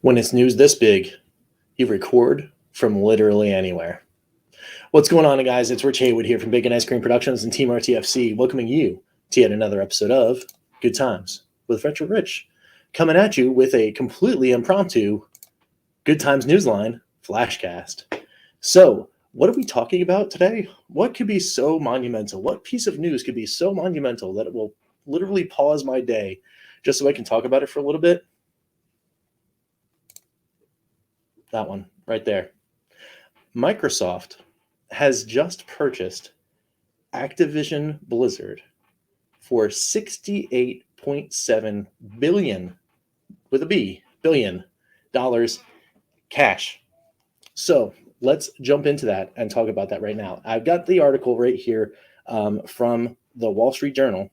When it's news this big, you record from literally anywhere. What's going on, guys? It's Rich Haywood here from Big and Ice Cream Productions and Team RTFC, welcoming you to yet another episode of Good Times with Retro Rich, coming at you with a completely impromptu Good Times Newsline Flashcast. So, what are we talking about today? What could be so monumental? What piece of news could be so monumental that it will literally pause my day just so I can talk about it for a little bit? That one right there. Microsoft has just purchased Activision Blizzard for $68.7 billion with a B, billion dollars cash. So let's jump into that and talk about that right now. I've got the article right here from the Wall Street Journal.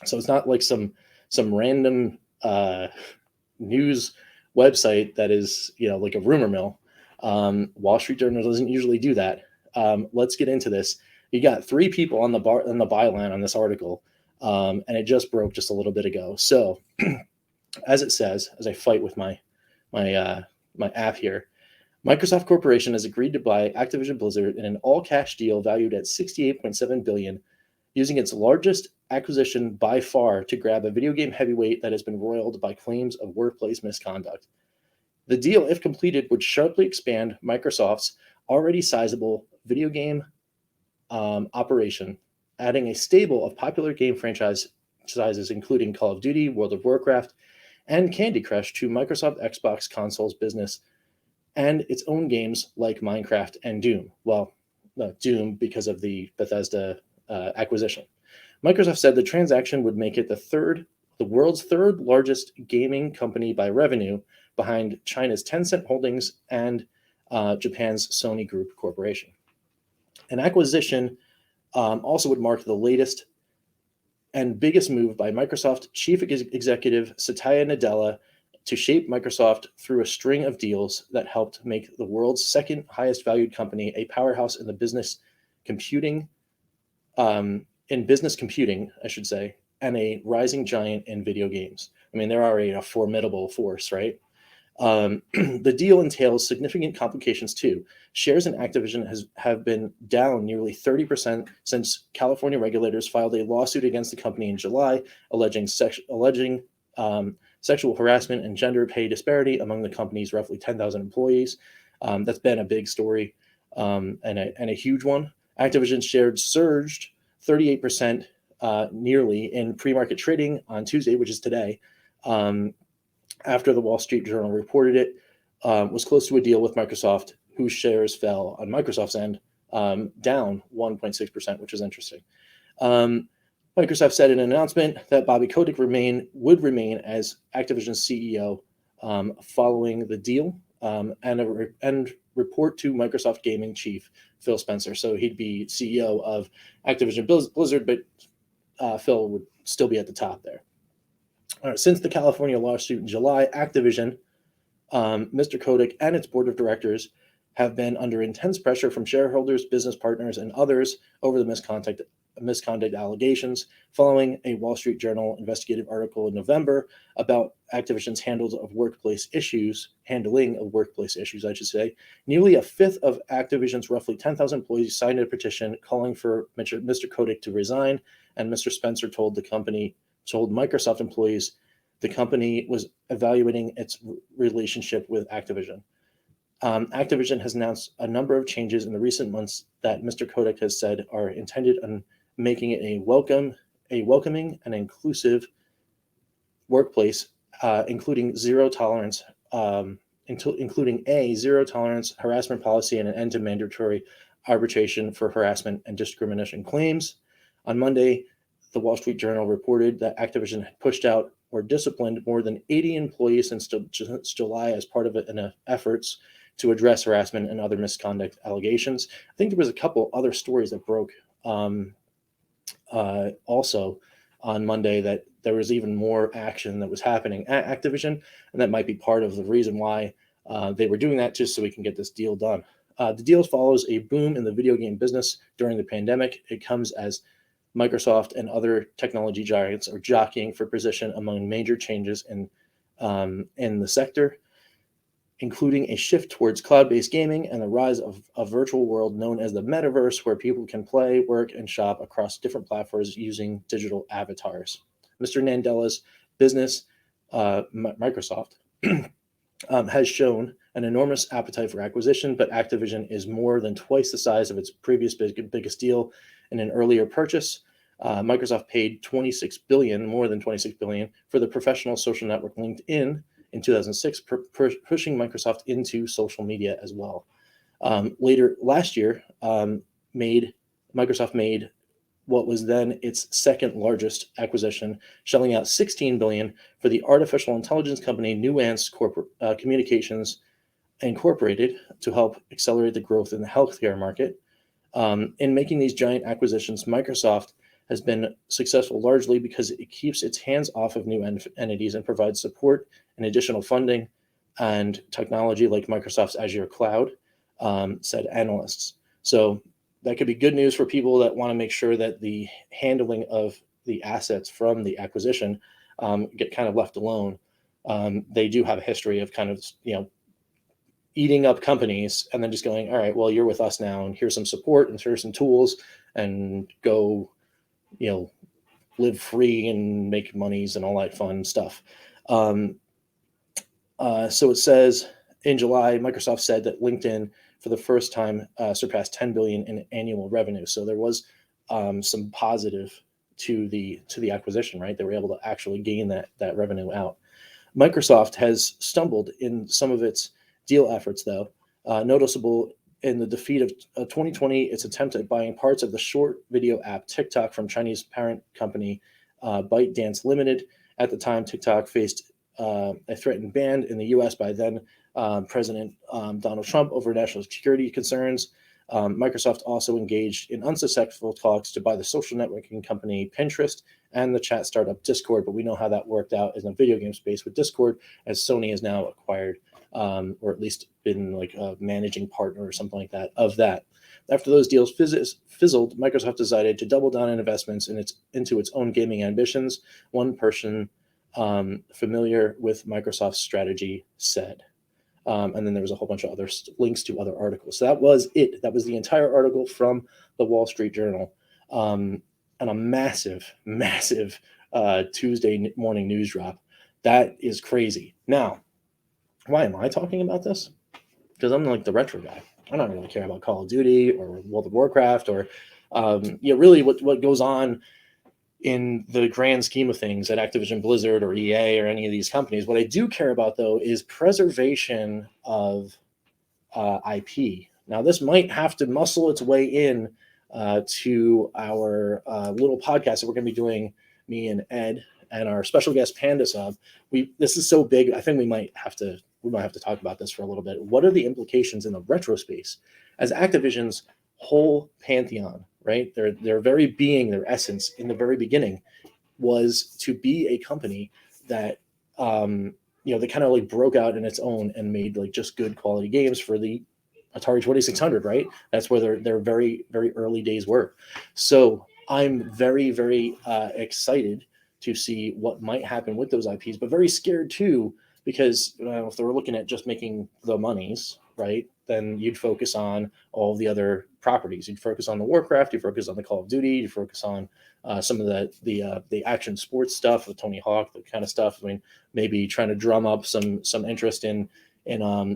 So it's not like some random news website that is, like a rumor mill. Wall Street Journal doesn't usually do that. Let's get into this. You got three people on the byline on this article, and it just broke just a little bit ago. So, as it says, as I fight with my app here, Microsoft Corporation has agreed to buy Activision Blizzard in an all-cash deal valued at $68.7 billion, using its largest acquisition by far to grab a video game heavyweight that has been roiled by claims of workplace misconduct. The deal, if completed, would sharply expand Microsoft's already sizable video game operation, adding a stable of popular game franchises including Call of Duty, World of Warcraft, and Candy Crush to Microsoft Xbox consoles business and its own games like Minecraft and Doom. Well, Doom because of the Bethesda acquisition. Microsoft said the transaction would make it the world's third largest gaming company by revenue, behind China's Tencent Holdings and Japan's Sony Group Corporation. An acquisition also would mark the latest and biggest move by Microsoft Chief Executive Satya Nadella to shape Microsoft through a string of deals that helped make the world's second highest valued company a powerhouse in the business computing, and a rising giant in video games. I mean, they're already a formidable force, right? The deal entails significant complications too. Shares in Activision have been down nearly 30% since California regulators filed a lawsuit against the company in July, alleging sexual harassment and gender pay disparity among the company's roughly 10,000 employees. That's been a big story and a huge one. Activision shares surged 38% nearly in pre-market trading on Tuesday, which is today, after the Wall Street Journal reported it, was close to a deal with Microsoft, whose shares fell on Microsoft's end, down 1.6%, which is interesting. Microsoft said in an announcement that Bobby Kotick would remain as Activision's CEO following the deal, and report to Microsoft Gaming Chief Phil Spencer. So he'd be CEO of Activision Blizzard, but Phil would still be at the top there. Since the California lawsuit in July, Activision, Mr. Kotick, and its board of directors have been under intense pressure from shareholders, business partners, and others over the misconduct allegations, following a Wall Street Journal investigative article in November about Activision's handling of workplace issues, Nearly a fifth of Activision's roughly 10,000 employees signed a petition calling for Mr. Kotick to resign, and Mr. Spencer told Microsoft employees the company was evaluating its relationship with Activision. Activision has announced a number of changes in the recent months that Mr. Kotick has said are intended on making it a welcoming and inclusive workplace, including a zero tolerance harassment policy and an end to mandatory arbitration for harassment and discrimination claims. On Monday, the Wall Street Journal reported that Activision had pushed out or disciplined more than 80 employees since July as part of efforts to address harassment and other misconduct allegations. I think there was a couple other stories that broke also on Monday, that there was even more action that was happening at Activision, and that might be part of the reason why they were doing that, just so we can get this deal done. The deal follows a boom in the video game business during the pandemic. It comes as Microsoft and other technology giants are jockeying for position among major changes in the sector. including a shift towards cloud-based gaming and the rise of a virtual world known as the metaverse, where people can play, work, and shop across different platforms using digital avatars. Mr. Nadella's business, Microsoft, has shown an enormous appetite for acquisition, but Activision is more than twice the size of its previous biggest deal. In an earlier purchase, Microsoft paid more than $26 billion for the professional social network LinkedIn in 2006, pushing Microsoft into social media as well. Later last year, Microsoft made what was then its second largest acquisition, shelling out $16 billion for the artificial intelligence company Nuance Communications Incorporated to help accelerate the growth in the healthcare market. In making these giant acquisitions, Microsoft has been successful largely because it keeps its hands off of new entities and provides support and additional funding and technology like Microsoft's Azure Cloud, said analysts. So that could be good news for people that want to make sure that the handling of the assets from the acquisition get kind of left alone. They do have a history of kind of, eating up companies and then just going, all right, well, you're with us now, and here's some support and here's some tools, and go, live free and make monies and all that fun stuff. So it says in July, Microsoft said that LinkedIn for the first time surpassed $10 billion in annual revenue. So there was some positive to the acquisition, right? They were able to actually gain that revenue out. Microsoft has stumbled in some of its deal efforts, though. Noticeable in the defeat of 2020, its attempt at buying parts of the short video app TikTok from Chinese parent company ByteDance Limited. At the time, TikTok faced a threatened ban in the U.S. by then President Donald Trump over national security concerns. Microsoft also engaged in unsuccessful talks to buy the social networking company Pinterest and the chat startup Discord, but we know how that worked out in the video game space with Discord, as Sony has now acquired, or at least been like a managing partner or something like that of that. After those deals fizzled, Microsoft decided to double down on investments into its own gaming ambitions. One person familiar with Microsoft's strategy said. And then there was a whole bunch of other links to other articles. So that was it. That was the entire article from the Wall Street Journal. And a massive Tuesday morning news drop. That is crazy. Now, why am I talking about this? Because I'm like the retro guy. I don't really care about Call of Duty or World of Warcraft or really what goes on in the grand scheme of things at Activision Blizzard or EA or any of these companies. What I do care about, though, is preservation of IP. Now, this might have to muscle its way in to our little podcast that we're going to be doing, me and Ed, and our special guest Panda Sub. This is so big, I think we might have to talk about this for a little bit. What are the implications in the retro space as Activision's whole pantheon, right? Their very being, their essence in the very beginning was to be a company that they kind of like broke out in its own and made like just good quality games for the Atari 2600, right? That's where their very, very early days were. So I'm very, very excited to see what might happen with those IPs, but very scared too, because if they were looking at just making the monies, right, then you'd focus on all the other properties. You'd focus on the Warcraft, you'd focus on the Call of Duty, you'd focus on some of the action sports stuff, the Tony Hawk, that kind of stuff. I mean, maybe trying to drum up some interest in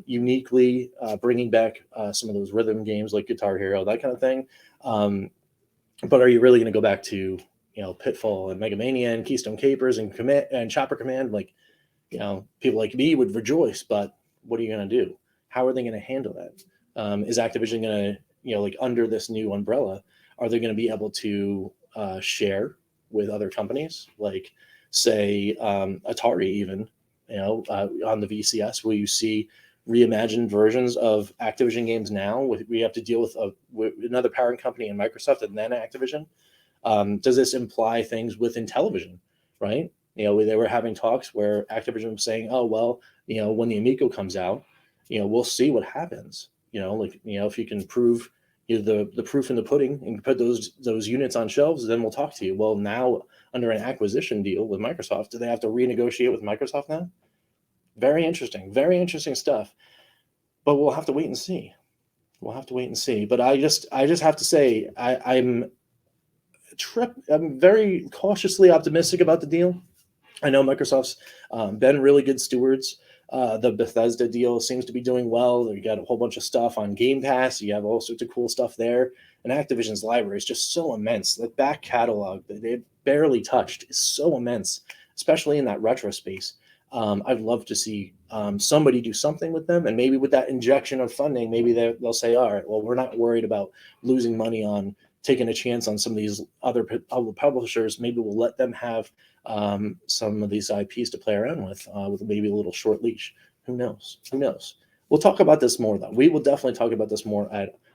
uniquely bringing back some of those rhythm games like Guitar Hero, that kind of thing. But are you really going to go back to Pitfall and Mega Mania and Keystone Capers and Chopper Command? Like, people like me would rejoice, but what are you going to do? How are they going to handle that? Is Activision going to, like under this new umbrella, are they going to be able to share with other companies, like say Atari even, on the VCS? Will you see reimagined versions of Activision games now? We have to deal with another parent company in Microsoft and then Activision. Does this imply things within television, right? They were having talks where Activision was saying, oh, well, when the Amico comes out, we'll see what happens. If you can prove the proof in the pudding and put those units on shelves, then we'll talk to you. Well, now under an acquisition deal with Microsoft, do they have to renegotiate with Microsoft now? Very interesting stuff. But we'll have to wait and see. We'll have to wait and see. But I just have to say, I'm very cautiously optimistic about the deal. I know Microsoft's been really good stewards. The Bethesda deal seems to be doing well. You got a whole bunch of stuff on Game Pass. You have all sorts of cool stuff there. And Activision's library is just so immense. The back catalog that they've barely touched is so immense, especially in that retro space. I'd love to see somebody do something with them. And maybe with that injection of funding, maybe they'll say, all right, well, we're not worried about losing money on taking a chance on some of these other publishers. Maybe we'll let them have some of these IPs to play around with maybe a little short leash. Who knows? We'll talk about this more, though. We will definitely talk about this more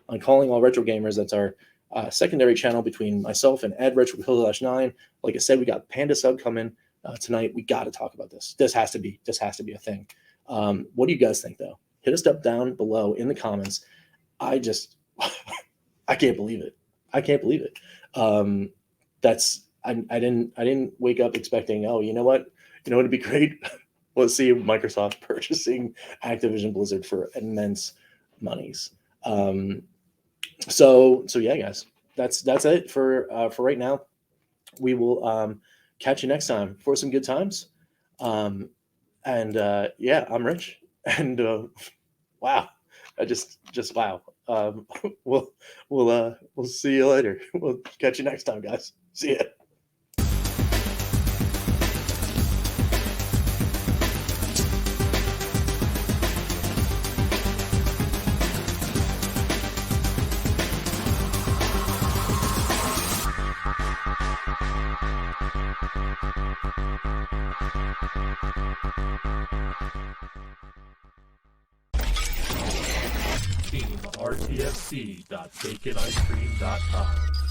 on Calling All Retro Gamers. That's our secondary channel between myself and Ed Rich with KillDashNine. Like I said, we got Panda Sub coming tonight. We got to talk about this. This has to be a thing. What do you guys think, though? Hit us up down below in the comments. I can't believe it. I didn't wake up expecting, oh, you know what? It'd be great. Let's see Microsoft purchasing Activision Blizzard for immense monies. So yeah, guys, that's it for right now. We will catch you next time for some good times. Yeah, I'm Rich, and wow, I just wow. We'll see you later. We'll catch you next time, guys. See ya. RTFC.baconicecream.com